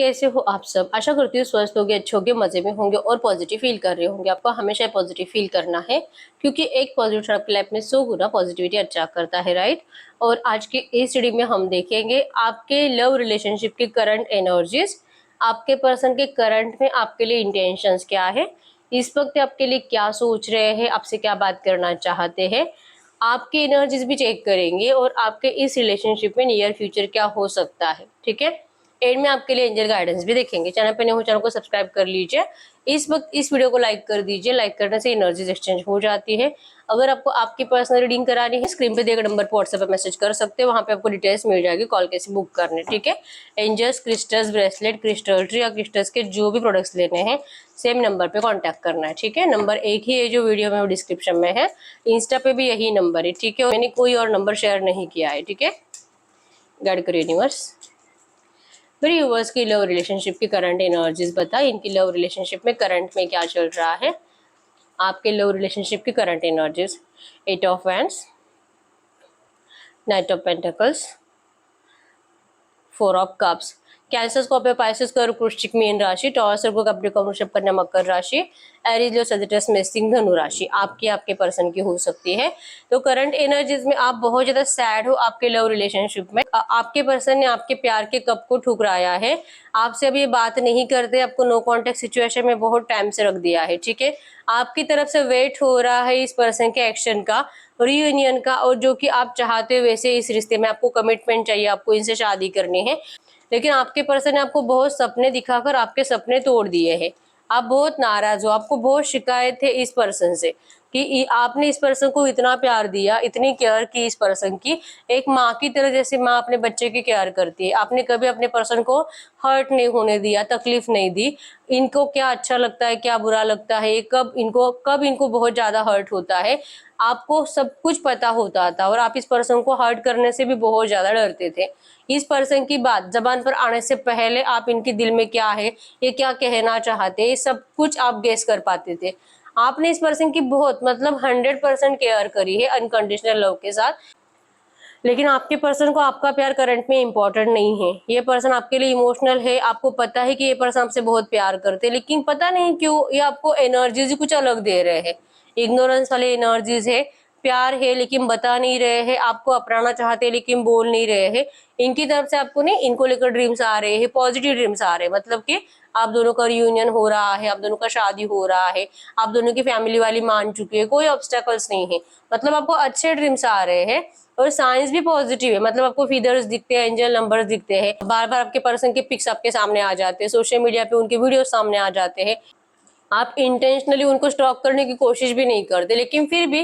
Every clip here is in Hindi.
कैसे हो आप सब। आशा करती हूँ स्वस्थ होंगे, अच्छे होंगे, मजे में होंगे और पॉजिटिव फील कर रहे होंगे। आपको हमेशा पॉजिटिव फील करना है क्योंकि एक पॉजिटिव आपकी लाइफ में 100 गुना पॉजिटिविटी अट्रैक्ट करता है, राइट। और आज के इस स्टडी में हम देखेंगे आपके लव रिलेशनशिप की करंट एनर्जीज, आपके पर्सन के करंट में आपके लिए इंटेंशंस क्या है, इस वक्त आपके लिए क्या सोच रहे हैं, आपसे क्या बात करना चाहते हैं। आपकी एनर्जीज भी चेक करेंगे और आपके इस रिलेशनशिप में नियर फ्यूचर क्या हो सकता है, ठीक है। एंड में आपके लिए एंजल गाइडेंस भी देखेंगे। चैनल पे नए हो चैनल को सब्सक्राइब कर लीजिए। इस वक्त इस वीडियो को लाइक कर दीजिए। लाइक करने से एनर्जीज एक्सचेंज हो जाती है। अगर आपको आपकी पर्सनल रीडिंग करानी है, स्क्रीन पे दिए गए नंबर पर व्हाट्सएप पे मैसेज कर सकते हो। वहां पे आपको डिटेल्स मिल जाएगी कॉल कैसे बुक करने, ठीक है। Angels, crystals, bracelet, crystal tree या क्रिस्टल्स के जो भी प्रोडक्ट्स लेने हैं सेम नंबर पे कांटेक्ट करना है, ठीक है। नंबर एक ही है जो वीडियो में वो डिस्क्रिप्शन में है। इंस्टा पे भी यही नंबर है, ठीक है। मैंने कोई और नंबर शेयर नहीं किया है, ठीक है। गाइड करो यूनिवर्स। मेरे व्यूअर्स की लव रिलेशनशिप की करंट एनर्जीज बताए। इनकी लव रिलेशनशिप में करंट में क्या चल रहा है। आपके लव रिलेशनशिप की current energies, 8 of wands, night of pentacles, 4 of cups. Cancer, Scorpio, Pisces, कर्क, वृश्चिक, मीन राशि, टॉरस, वर्गो, कैप्रिकॉर्न, वृषभ, कन्या, मकर राशि, एरीज, लियो, सजिटस, मेष, धनु राशि आपके पर्सन की हो सकती है। तो करंट एनर्जीज में आप बहुत ज्यादा सैड हो आपके लव रिलेशनशिप में। आपके पर्सन ने आपके प्यार के कप को ठुकराया है। आपसे अभी बात नहीं करते, आपको नो कॉन्टेक्ट सिचुएशन में बहुत टाइम से रख दिया है, ठीक है। आपकी तरफ से वेट हो रहा है इस पर्सन के एक्शन का, रियूनियन का, और जो कि आप चाहते हो वैसे इस रिश्ते में आपको कमिटमेंट चाहिए, आपको इनसे शादी करनी है। लेकिन आपके पर्सन ने आपको बहुत सपने दिखाकर आपके सपने तोड़ दिए हैं। आप बहुत नाराज हो, आपको बहुत शिकायत है इस पर्सन से कि आपने इस पर्सन को इतना प्यार दिया, इतनी केयर की इस पर्सन की, एक माँ की तरह जैसे माँ अपने बच्चे की केयर करती है। आपने कभी अपने पर्सन को हर्ट नहीं होने दिया, तकलीफ नहीं दी। इनको क्या अच्छा लगता है, क्या बुरा लगता है, कब इनको बहुत ज्यादा हर्ट होता है, आपको सब कुछ पता होता था। और आप इस पर्सन को हर्ट करने से भी बहुत ज्यादा डरते थे। इस पर्सन की बात जबान पर आने से पहले आप इनके दिल में क्या है, ये क्या कहना चाहते हैं, सब कुछ आप गेस कर पाते थे। आपने इस पर्सन की बहुत 100% केयर करी है अनकंडीशनल लव के साथ। लेकिन आपके पर्सन को आपका प्यार करंट में इम्पोर्टेंट नहीं है। ये पर्सन आपके लिए इमोशनल है। आपको पता है कि ये पर्सन आपसे बहुत प्यार करते हैं, लेकिन पता नहीं क्यों ये आपको एनर्जीज कुछ अलग दे रहे हैं। इग्नोरेंस वाले एनर्जीज है। प्यार है लेकिन बता नहीं रहे हैं, आपको अपनाना चाहते हैं लेकिन बोल नहीं रहे हैं। इनकी तरफ से आपको नहीं, इनको लेकर ड्रीम्स आ रहे हैं, पॉजिटिव ड्रीम्स आ रहे हैं। मतलब कि आप दोनों का रियूनियन हो रहा है, आप दोनों का शादी हो रहा है, आप दोनों की फैमिली वाली मान चुकी है, कोई ऑब्स्टेकल्स नहीं है। मतलब आपको अच्छे ड्रीम्स आ रहे हैं और साइंस भी पॉजिटिव है। मतलब आपको फीदर्स दिखते हैं, एंजल नंबर्स दिखते हैं, बार बार आपके पर्सन के पिक्स आपके सामने आ जाते हैं, सोशल मीडिया पे उनके वीडियो सामने आ जाते हैं। आप इंटेंशनली उनको स्टॉक करने की कोशिश भी नहीं करते, लेकिन फिर भी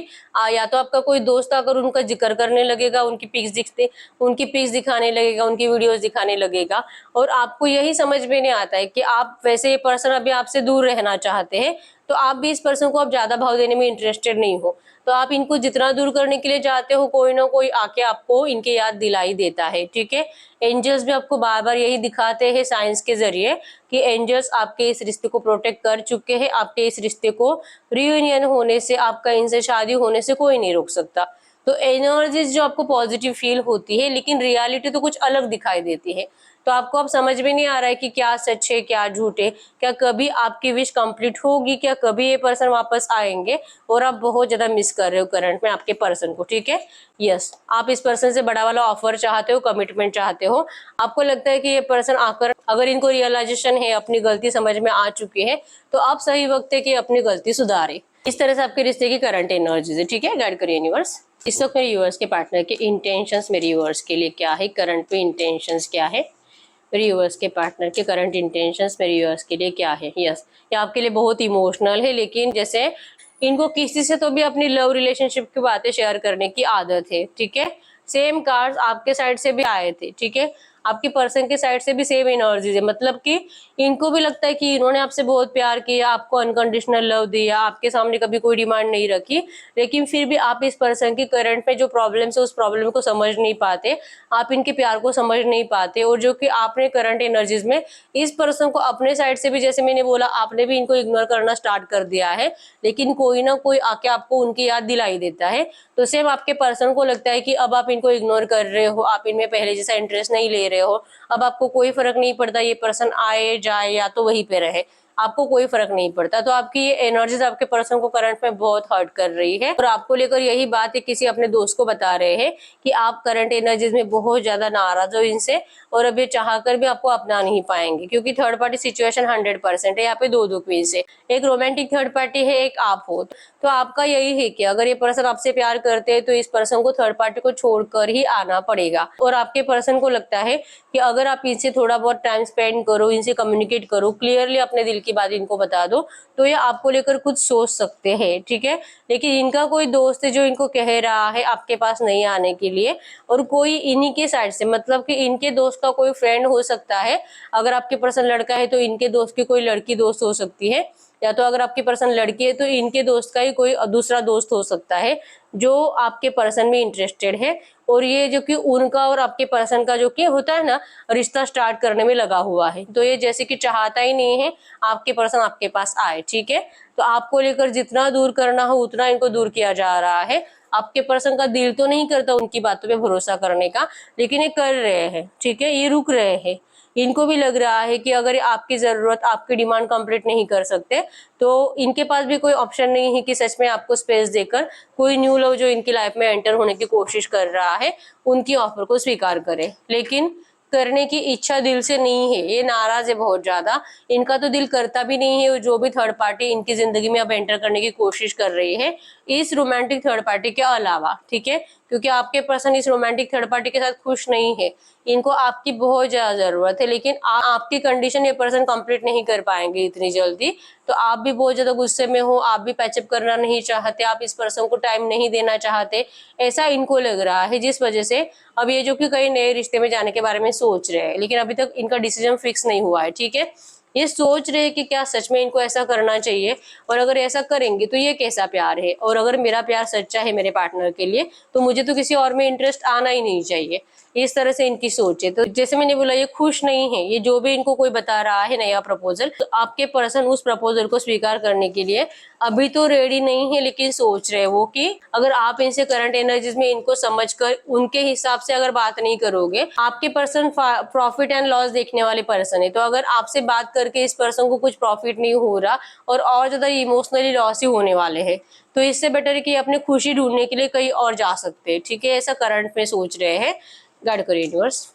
या तो आपका कोई दोस्त आकर उनका जिक्र करने लगेगा, उनकी पिक्स दिखाने लगेगा, उनकी वीडियोस दिखाने लगेगा। और आपको यही समझ में नहीं आता है कि आप वैसे ये पर्सन अभी आपसे दूर रहना चाहते हैं, तो आप भी इस पर्सन को आप ज्यादा भाव देने में इंटरेस्टेड नहीं हो। तो आप इनको जितना दूर करने के लिए जाते हो, कोई ना कोई आके आपको इनकी याद दिलाई देता है, ठीक है। एंजल्स भी आपको बार बार यही दिखाते हैं साइंस के जरिए कि एंजल्स आपके इस रिश्ते को प्रोटेक्ट कर चुके हैं। आपके इस रिश्ते को रियूनियन होने से, आपका इनसे शादी होने से कोई नहीं रोक सकता। तो एनर्जीज जो आपको पॉजिटिव फील होती है, लेकिन रियलिटी तो कुछ अलग दिखाई देती है। तो आपको अब समझ में नहीं आ रहा है कि क्या सच है क्या झूठ है, क्या कभी आपकी विश कंप्लीट होगी, क्या कभी ये पर्सन वापस आएंगे। और आप बहुत ज्यादा मिस कर रहे हो करंट में आपके पर्सन को, ठीक है। यस, आप इस पर्सन से बड़ा वाला ऑफर चाहते हो, कमिटमेंट चाहते हो। आपको लगता है कि ये पर्सन आकर अगर इनको रियलाइजेशन है, अपनी गलती समझ में आ चुकी है, तो आप सही वक्त है कि अपनी गलती सुधारे। इस तरह से आपके रिश्ते की करंट एनर्जीज है, ठीक है। गाइड करिए यूनिवर्स। इस वक्त मेरे यूनिवर्स के पार्टनर के इंटेंशंस मेरे यूनिवर्स के लिए क्या है, करंट पे इंटेंशंस क्या है, मेरे यूनिवर्स के पार्टनर के करंट इंटेंशंस मेरे यूनिवर्स के लिए क्या है। यस, ये आपके लिए बहुत इमोशनल है, लेकिन जैसे इनको किसी से तो भी अपनी लव रिलेशनशिप की बातें शेयर करने की आदत है, ठीक है। सेम कार्ड्स आपके साइड से भी आए थे, ठीक है। आपके पर्सन के साइड से भी सेम एनर्जीज है। मतलब कि इनको भी लगता है कि इन्होंने आपसे बहुत प्यार किया, आपको अनकंडीशनल लव दिया, आपके सामने कभी कोई डिमांड नहीं रखी, लेकिन फिर भी आप इस पर्सन की करंट में जो प्रॉब्लम है उस प्रॉब्लम को समझ नहीं पाते, आप इनके प्यार को समझ नहीं पाते। और जो कि आपने करंट एनर्जीज में इस पर्सन को अपने साइड से भी, जैसे मैंने बोला, आपने भी इनको इग्नोर करना स्टार्ट कर दिया है, लेकिन कोई ना कोई आके आपको उनकी याद दिलाई देता है। तो सेम आपके पर्सन को लगता है कि अब आप इनको इग्नोर कर रहे हो, आप इनमें पहले जैसा इंटरेस्ट नहीं ले रहे रहे हो, अब आपको कोई फर्क नहीं पड़ता ये पर्सन आए जाए या तो वहीं पे रहे, आपको कोई फर्क नहीं पड़ता। तो आपकी ये एनर्जीज आपके पर्सन को करंट में बहुत हर्ट कर रही है और आपको लेकर यही बात है किसी अपने दोस्त को बता रहे हैं कि आप करंट एनर्जीज में बहुत ज्यादा नाराज हो इनसे और अब ये चाह कर भी आपको अपना नहीं पाएंगे, क्योंकि थर्ड पार्टी सिचुएशन 100% है। यहाँ पे दो क्वींस है, एक रोमांटिक थर्ड पार्टी है, एक आप हो। तो आपका यही है कि अगर ये पर्सन आपसे प्यार करते हैं तो इस पर्सन को थर्ड पार्टी को छोड़कर ही आना पड़ेगा। और आपके पर्सन को लगता है कि अगर आप इनसे थोड़ा बहुत टाइम स्पेंड करो, इनसे कम्युनिकेट करो, क्लियरली अपने दिल की बात इनको बता दो, तो ये आपको लेकर कुछ सोच सकते हैं, ठीक है। लेकिन इनका कोई दोस्त है जो इनको कह रहा है आपके पास नहीं आने के लिए, और कोई इन्हीं के साइड से, मतलब कि इनके दोस्त का कोई फ्रेंड हो सकता है। अगर आपके पर्सन लड़का है तो इनके दोस्त की कोई लड़की दोस्त हो सकती है, या तो अगर आपकी पर्सन लड़की है तो इनके दोस्त का ही कोई दूसरा दोस्त हो सकता है जो आपके पर्सन में इंटरेस्टेड है। और ये जो कि उनका और आपके पर्सन का जो कि होता है ना, रिश्ता स्टार्ट करने में लगा हुआ है। तो ये जैसे कि चाहता ही नहीं है आपके पर्सन आपके पास आए, ठीक है। तो आपको लेकर जितना दूर करना हो उतना इनको दूर किया जा रहा है। आपके पर्सन का दिल तो नहीं करता उनकी बातों पे भरोसा करने का, लेकिन ये कर रहे हैं, ठीक है, ये रुक रहे हैं। इनको भी लग रहा है कि अगर आपकी जरूरत, आपकी डिमांड कंप्लीट नहीं कर सकते तो इनके पास भी कोई ऑप्शन नहीं है कि सच में आपको स्पेस देकर कोई न्यू लव जो इनकी लाइफ में एंटर होने की कोशिश कर रहा है उनकी ऑफर को स्वीकार करे। लेकिन करने की इच्छा दिल से नहीं है, ये नाराज है बहुत ज्यादा। इनका तो दिल करता भी नहीं है जो भी थर्ड पार्टी इनकी जिंदगी में अब एंटर करने की कोशिश कर रही है इस रोमांटिक थर्ड पार्टी के अलावा, ठीक है। क्योंकि आपके पर्सन इस रोमांटिक थर्ड पार्टी के साथ खुश नहीं है, इनको आपकी बहुत ज्यादा जरूरत है, लेकिन आपकी कंडीशन ये पर्सन कंप्लीट नहीं कर पाएंगे इतनी जल्दी। तो आप भी बहुत ज्यादा गुस्से में हो, आप भी पैचअप करना नहीं चाहते, आप इस पर्सन को टाइम नहीं देना चाहते, ऐसा इनको लग रहा है। जिस वजह से अब ये जो कि कई नए रिश्ते में जाने के बारे में सोच रहे हैं, लेकिन अभी तक इनका डिसीजन फिक्स नहीं हुआ है, ठीक है। ये सोच रहे हैं कि क्या सच में इनको ऐसा करना चाहिए, और अगर ऐसा करेंगे तो ये कैसा प्यार है, और अगर मेरा प्यार सच्चा है मेरे पार्टनर के लिए तो मुझे तो किसी और में इंटरेस्ट आना ही नहीं चाहिए। इस तरह से इनकी सोच है। तो जैसे मैंने बोला ये खुश नहीं है, ये जो भी इनको कोई बता रहा है नया प्रपोजल, तो आपके पर्सन उस प्रपोजल को स्वीकार करने के लिए अभी तो रेडी नहीं है, लेकिन सोच रहे वो कि अगर आप इनसे करंट एनर्जीज में इनको समझकर उनके हिसाब से अगर बात नहीं करोगे, आपके पर्सन प्रॉफिट एंड लॉस देखने वाले पर्सन है। तो अगर आपसे बात करके इस पर्सन को कुछ प्रॉफिट नहीं हो रहा और ज्यादा इमोशनली लॉस ही होने वाले हैं, तो इससे बेटर है कि अपनी खुशी ढूंढने के लिए कहीं और जा सकते हैं, ठीक है। ऐसा करंट में सोच रहे हैं। गाइड करो यूनिवर्स,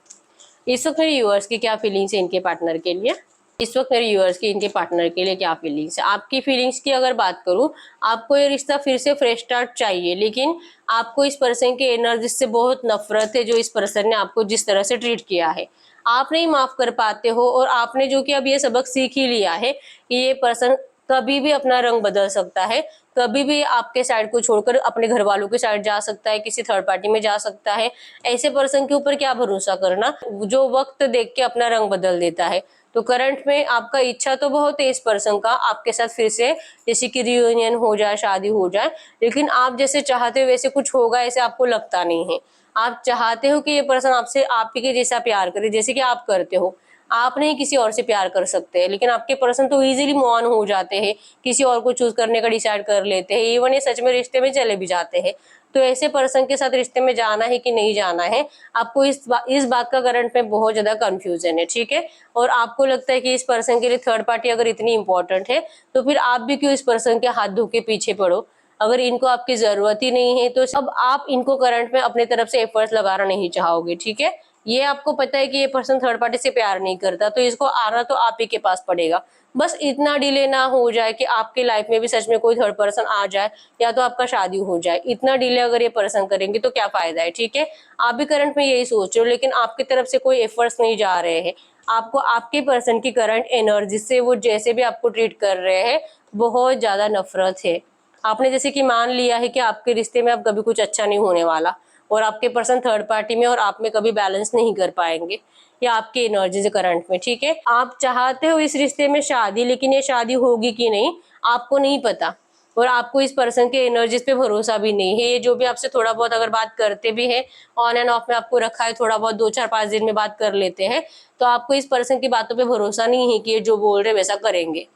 इस वक्त मेरे यूनिवर्स की क्या फीलिंग्स है इनके पार्टनर के लिए। इस वक्त मेरे यूनिवर्स की इनके पार्टनर के लिए क्या फीलिंग्स है। आपकी फीलिंग्स की अगर बात करूं, आपको ये रिश्ता फिर से फ्रेश स्टार्ट चाहिए, लेकिन आपको इस पर्सन के एनर्जी से बहुत नफरत है जो इस पर्सन ने आपको जिस तरह से ट्रीट किया है। आप नहीं माफ कर पाते हो, और आपने जो कि अब ये सबक सीख ही लिया है कि ये पर्सन कभी भी अपना रंग बदल सकता है, कभी भी आपके साइड को छोड़कर अपने घर वालों के साइड जा सकता है, किसी थर्ड पार्टी में जा सकता है। ऐसे पर्सन के ऊपर क्या भरोसा करना जो वक्त देख के अपना रंग बदल देता है। तो करंट में आपका इच्छा तो बहुत है इस पर्सन का आपके साथ फिर से जैसे कि रियूनियन हो जाए, शादी हो जाए, लेकिन आप जैसे चाहते हो वैसे कुछ होगा ऐसे आपको लगता नहीं है। आप चाहते हो कि ये पर्सन आपसे आप ही के जैसा प्यार करे जैसे कि आप करते हो। आप नहीं किसी और से प्यार कर सकते, लेकिन आपके पर्सन तो इजीली मूव ऑन हो जाते हैं, किसी और को चूज करने का डिसाइड कर लेते हैं, इवन ये सच में रिश्ते में चले भी जाते हैं। तो ऐसे पर्सन के साथ रिश्ते में जाना है कि नहीं जाना है, आपको इस बात का करंट में बहुत ज्यादा कंफ्यूजन है, ठीक है। और आपको लगता है कि इस पर्सन के लिए थर्ड पार्टी अगर इतनी इंपॉर्टेंट है तो फिर आप भी क्यों इस पर्सन के हाथ धो के पीछे पड़ो। अगर इनको आपकी जरूरत ही नहीं है तो अब आप इनको करंट में अपने तरफ से एफर्ट्स लगाना नहीं चाहोगे, ठीक है। ये आपको पता है कि ये पर्सन थर्ड पार्टी से प्यार नहीं करता, तो इसको आना तो आप ही के पास पड़ेगा। बस इतना डिले ना हो जाए कि आपके लाइफ में भी सच में कोई थर्ड पर्सन आ जाए, या तो आपका शादी हो जाए। इतना डिले अगर ये पर्सन करेंगे तो क्या फायदा है, ठीक है। आप भी करंट में यही सोच रहे हो, लेकिन आपकी तरफ से कोई एफर्ट्स नहीं जा रहे हैं। आपको आपके पर्सन की करंट एनर्जी से वो जैसे भी आपको ट्रीट कर रहे हैं बहुत ज्यादा नफरत है। आपने जैसे कि मान लिया है कि आपके रिश्ते में अब कभी कुछ अच्छा नहीं होने वाला, और आपके पर्सन थर्ड पार्टी में और आप में कभी बैलेंस नहीं कर पाएंगे, या आपकी एनर्जी करंट में, ठीक है। आप चाहते हो इस रिश्ते में शादी, लेकिन ये शादी होगी कि नहीं आपको नहीं पता, और आपको इस पर्सन के एनर्जीज पे भरोसा भी नहीं है। ये जो भी आपसे थोड़ा बहुत अगर बात करते भी है, ऑन एंड ऑफ में आपको रखा है, थोड़ा बहुत 2-4-5 दिन में बात कर लेते हैं, तो आपको इस पर्सन की बातों पे भरोसा नहीं है कि ये जो बोल रहे वैसा करेंगे,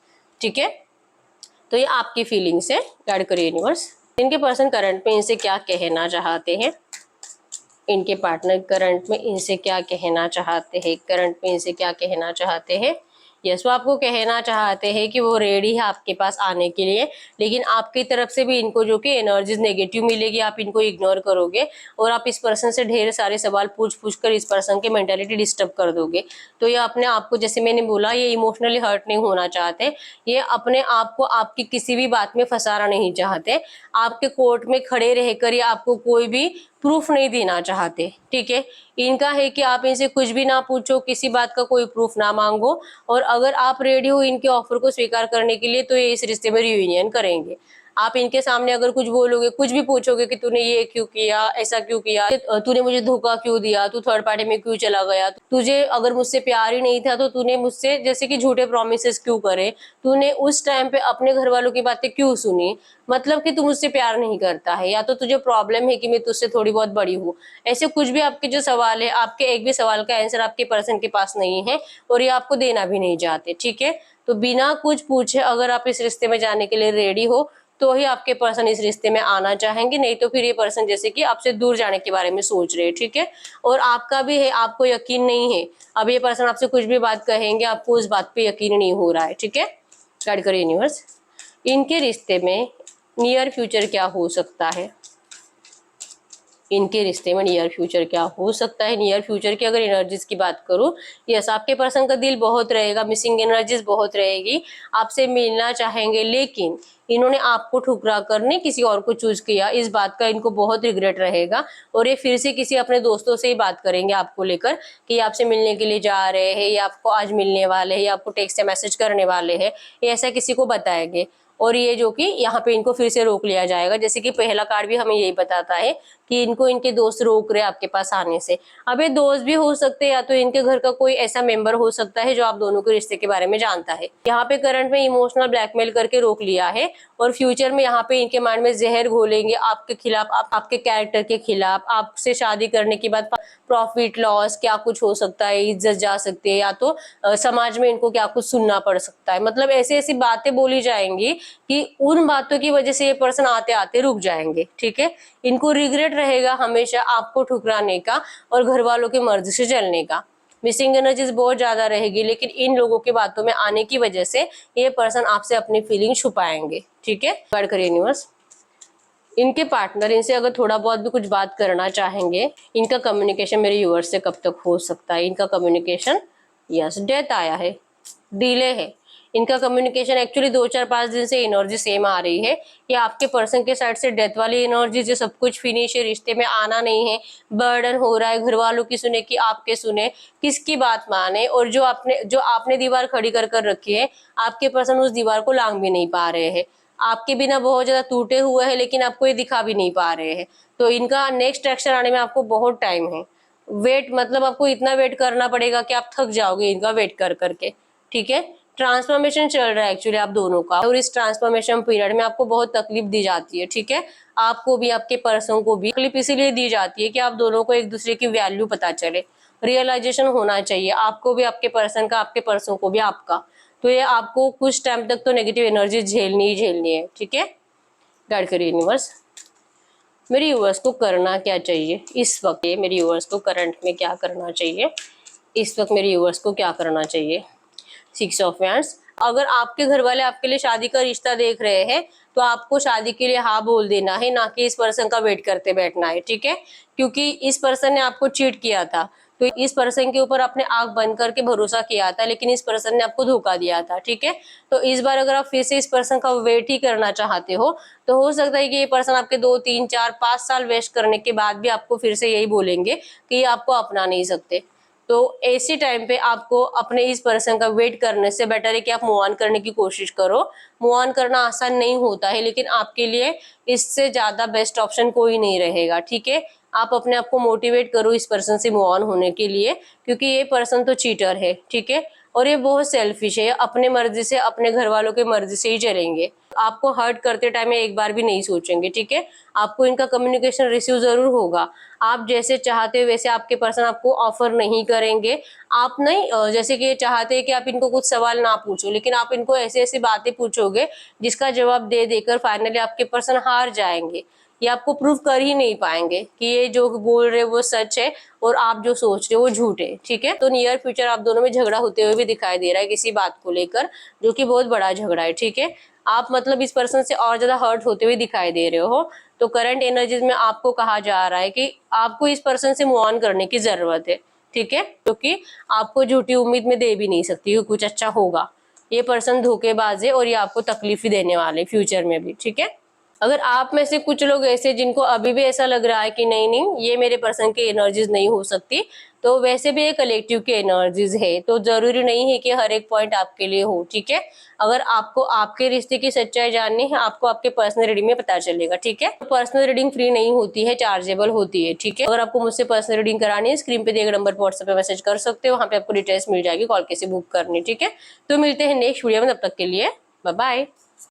ठीक है। तो ये आपकी फीलिंग्स है। गाइड करिए यूनिवर्स, इनके पर्सन करंट में इनसे क्या कहना चाहते हैं। इनके पार्टनर करंट में इनसे क्या कहना चाहते हैं, करंट में इनसे क्या कहना चाहते हैं। यस, वो आपको कहना चाहते हैं कि वो रेडी है आपके पास आने के लिए, लेकिन आपकी तरफ से भी इनको जो कि एनर्जीज नेगेटिव मिलेगी, आप इनको इग्नोर करोगे और आप इस पर्सन से ढेर सारे सवाल पूछ पूछ कर इस पर्सन की मेंटालिटी डिस्टर्ब कर दोगे। तो ये अपने आप को, जैसे मैंने बोला, ये इमोशनली हर्ट नहीं होना चाहते, ये अपने आप को आपकी किसी भी बात में फंसाना नहीं चाहते, आपके कोर्ट में खड़े रहकर ये आपको कोई भी प्रूफ नहीं देना चाहते। ठीक है, इनका है कि आप इनसे कुछ भी ना पूछो, किसी बात का कोई प्रूफ ना मांगो, और अगर आप रेडी हो इनके ऑफर को स्वीकार करने के लिए तो ये इस रिश्ते में रियूनियन करेंगे। आप इनके सामने अगर कुछ बोलोगे, कुछ भी पूछोगे कि तूने ये क्यों किया, ऐसा क्यों किया, तूने मुझे धोखा क्यों दिया, तू थर्ड पार्टी में क्यों चला गया, तुझे अगर मुझसे प्यार ही नहीं था तो तूने मुझसे जैसे कि झूठे प्रॉमिसेस क्यों करे, तूने उस टाइम पे अपने घर वालों की बातें क्यों सुनी, मतलब कि तू मुझसे प्यार नहीं करता है, या तो तुझे प्रॉब्लम है कि मैं तुझसे थोड़ी बहुत बड़ी हूँ। ऐसे कुछ भी आपके जो सवाल है, आपके एक भी सवाल का आंसर आपके पर्सन के पास नहीं है और ये आपको देना भी नहीं चाहते। ठीक है, तो बिना कुछ पूछे अगर आप इस रिश्ते में जाने के लिए रेडी हो तो ही आपके पर्सन इस रिश्ते में आना चाहेंगे, नहीं तो फिर ये पर्सन जैसे कि आपसे दूर जाने के बारे में सोच रहे हैं। ठीक है, और आपका भी है, आपको यकीन नहीं है, अब ये पर्सन आपसे कुछ भी बात कहेंगे, आपको उस बात पे यकीन नहीं हो रहा है। ठीक है, गाइड करो यूनिवर्स, इनके रिश्ते में नियर फ्यूचर क्या हो सकता है, इनके रिश्ते में नियर फ्यूचर क्या हो सकता है। नियर फ्यूचर की अगर एनर्जीज की बात करूं, यस, आपके पर्सन का दिल बहुत रहेगा, मिसिंग एनर्जीज बहुत रहेगी, आपसे मिलना चाहेंगे, लेकिन इन्होंने आपको ठुकरा कर नहीं किसी और को चूज किया, इस बात का इनको बहुत रिग्रेट रहेगा और ये फिर से किसी अपने दोस्तों से ही बात करेंगे आपको लेकर कि आपसे मिलने के लिए जा रहे हैं, या आपको आज मिलने वाले हैं, या आपको टेक्स्ट या मैसेज करने वाले हैं, ये ऐसा किसी को बताएंगे। और ये जो कि यहाँ पे इनको फिर से रोक लिया जाएगा, जैसे कि पहला कार्ड भी हमें यही बताता है कि इनको इनके दोस्त रोक रहे आपके पास आने से। अब ये दोस्त भी हो सकते हैं, या तो इनके घर का कोई ऐसा मेंबर हो सकता है जो आप दोनों के रिश्ते के बारे में जानता है। यहाँ पे करंट में इमोशनल ब्लैकमेल करके रोक लिया है और फ्यूचर में यहाँ पे इनके माइंड में जहर घोलेंगे आपके खिलाफ, आपके कैरेक्टर के खिलाफ, आपसे शादी करने के बाद प्रॉफिट लॉस क्या कुछ हो सकता है, इज्जत जा सकती है, या तो समाज में इनको क्या कुछ सुनना पड़ सकता है। मतलब ऐसी ऐसी बातें बोली जाएंगी कि उन बातों की वजह से ये पर्सन आते आते रुक जाएंगे। ठीक है, इनको रिग्रेट रहेगा हमेशा आपको ठुकराने का और घर वालों की मर्जी से चलने का। मिसिंग एनर्जीज बहुत ज्यादा रहेगी, लेकिन इन लोगों की बातों में आने की वजह से ये पर्सन आपसे अपनी फीलिंग छुपाएंगे। ठीक है, वर्ड करिए यूनिवर्स, इनके पार्टनर इनसे अगर थोड़ा बहुत भी कुछ बात करना चाहेंगे, इनका कम्युनिकेशन मेरे व्यूअर्स से कब तक हो सकता है। इनका कम्युनिकेशन, यस, डेथ आया है, डिले है, इनका कम्युनिकेशन एक्चुअली 2 4 5 दिन से एनर्जी सेम आ रही है कि आपके पर्सन के साइड से डेथ वाली एनर्जी, जो सब कुछ फिनिश है, रिश्ते में आना नहीं है, बर्डन हो रहा है, घर वालों की सुने कि आपके सुने, किसकी बात माने, और जो आपने दीवार खड़ी कर कर रखी है, आपके पर्सन उस दीवार को लांग भी नहीं पा रहे हैं, आपके बिना बहुत ज्यादा टूटे हुए हैं, लेकिन आपको ये दिखा भी नहीं पा रहे हैं। तो इनका नेक्स्ट एक्शन आने में आपको बहुत टाइम है, वेट, मतलब आपको इतना वेट करना पड़ेगा कि आप थक जाओगे इनका वेट कर करके। ठीक है, ट्रांसफॉर्मेशन चल रहा है एक्चुअली आप दोनों का, और इस ट्रांसफॉर्मेशन पीरियड में आपको बहुत तकलीफ दी जाती है। ठीक है, आपको भी आपके पर्सन को भी तकलीफ इसीलिए दी जाती है कि आप दोनों को एक दूसरे की वैल्यू पता चले, रियलाइजेशन होना चाहिए, आपको भी आपके पर्सन का, आपके पर्सन को भी आपका। तो ये आपको कुछ टाइम तक तो नेगेटिव एनर्जी झेलनी ही झेलनी है। ठीक है, गाइड करिए यूनिवर्स, मेरे यूवर्स को करना क्या चाहिए इस वक्त, मेरे यूवर्स को करंट में क्या करना चाहिए इस वक्त, मेरे यूवर्स को क्या करना चाहिए। 6 ऑफ वैंड्स, अगर आपके घर वाले आपके लिए शादी का रिश्ता देख रहे हैं तो आपको शादी के लिए हाँ बोल देना है, ना कि इस पर्सन का वेट करते बैठना है। ठीक है, क्योंकि इस पर्सन ने आपको चीट किया था, तो इस पर्सन के ऊपर आपने आंख बंद करके भरोसा किया था, लेकिन इस पर्सन ने आपको धोखा दिया था। ठीक है, तो इस बार अगर आप फिर से इस पर्सन का वेट ही करना चाहते हो तो हो सकता है कि ये पर्सन आपके 2 3 4 5 साल वेस्ट करने के बाद भी आपको फिर से यही बोलेंगे कि ये आपको अपना नहीं सकते। तो ऐसी टाइम पे आपको अपने इस पर्सन का वेट करने से बेटर है कि आप मूव ऑन करने की कोशिश करो। मूव ऑन करना आसान नहीं होता है, लेकिन आपके लिए इससे ज्यादा बेस्ट ऑप्शन कोई नहीं रहेगा। ठीक है, आप अपने आप को मोटिवेट करो इस पर्सन से मूव ऑन होने के लिए, क्योंकि ये पर्सन तो चीटर है। ठीक है, और ये बहुत सेल्फिश है, अपने मर्जी से, अपने घर वालों के मर्जी से ही चलेंगे, आपको हर्ट करते टाइम में एक बार भी नहीं सोचेंगे। ठीक है, आपको इनका कम्युनिकेशन रिसीव जरूर होगा, आप जैसे चाहते हो वैसे आपके पर्सन आपको ऑफर नहीं करेंगे। आप नहीं, जैसे कि चाहते हैं कि आप इनको कुछ सवाल ना पूछो, लेकिन आप इनको ऐसी ऐसी बातें पूछोगे जिसका जवाब दे देकर फाइनली आपके पर्सन हार जाएंगे। ये आपको प्रूव कर ही नहीं पाएंगे कि ये जो बोल रहे वो सच है और आप जो सोच रहे हो वो झूठ है। ठीक है, तो नियर फ्यूचर आप दोनों में झगड़ा होते हुए भी दिखाई दे रहा है किसी बात को लेकर, जो कि बहुत बड़ा झगड़ा है। ठीक है, आप मतलब इस पर्सन से और ज्यादा हर्ट होते हुए दिखाई दे रहे हो। तो करंट एनर्जीज में आपको कहा जा रहा है कि आपको इस पर्सन से मूव ऑन करने की जरूरत है। ठीक है, क्योंकि आपको झूठी उम्मीद में दे भी नहीं सकती कि कुछ अच्छा होगा। ये पर्सन धोखेबाज है और ये आपको तकलीफ ही देने वाले फ्यूचर में भी। ठीक है, अगर आप में से कुछ लोग ऐसे जिनको अभी भी ऐसा लग रहा है कि नहीं नहीं ये मेरे पर्सन की एनर्जीज नहीं हो सकती, तो वैसे भी ये कलेक्टिव की एनर्जीज है, तो जरूरी नहीं है कि हर एक पॉइंट आपके लिए हो। ठीक है, अगर आपको आपके रिश्ते की सच्चाई जाननी है, आपको आपके पर्सनल रीडिंग में पता चलेगा। ठीक है, पर्सनल रीडिंग फ्री नहीं होती है, चार्जेबल होती है। ठीक है, अगर आपको मुझसे पर्सनल रीडिंग करानी है, स्क्रीन पे दिए गए नंबर पर व्हाट्सएप पे मैसेज कर सकते हो, वहां पे आपको डिटेल्स मिल जाएगी, कॉल कैसे बुक करनी। ठीक है, तो मिलते हैं नेक्स्ट वीडियो में, तब तक के लिए बाय बाय।